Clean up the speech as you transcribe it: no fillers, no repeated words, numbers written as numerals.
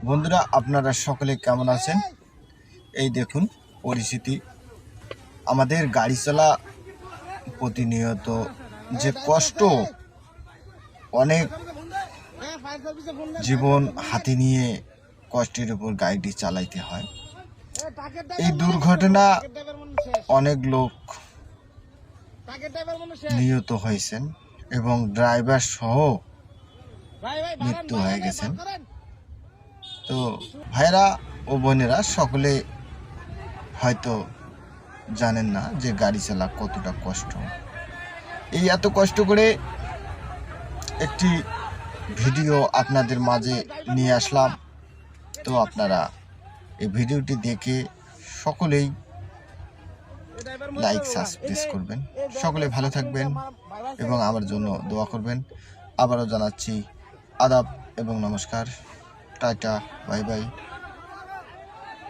বন্ধুরা, আপনারা সকলে কেমন আছেন? এই দেখুন পরিস্থিতি। আমাদের গাড়ি চলা প্রতিনিয়ত যে কষ্ট, অনেক জীবন হাতে নিয়ে কষ্টের উপর গাড়িটি চালাইতে হয়। এই দুর্ঘটনা অনেক লোক নিহত হয়েছেন এবং ড্রাইভার সহ মৃত্যু হয়ে গেছেন। তো ভাইরা ও বোনেরা সকলে হয়তো জানেন না যে গাড়ি চালা কতটা কষ্ট। এই এত কষ্ট করে একটি ভিডিও আপনাদের মাঝে নিয়ে আসলাম। তো আপনারা এই ভিডিওটি দেখে সকলেই লাইক সাবস্ক্রাইব করবেন। সকলে ভালো থাকবেন এবং আমার জন্য দোয়া করবেন। আবারও জানাচ্ছি আদাব এবং নমস্কার। Tata, bye bye.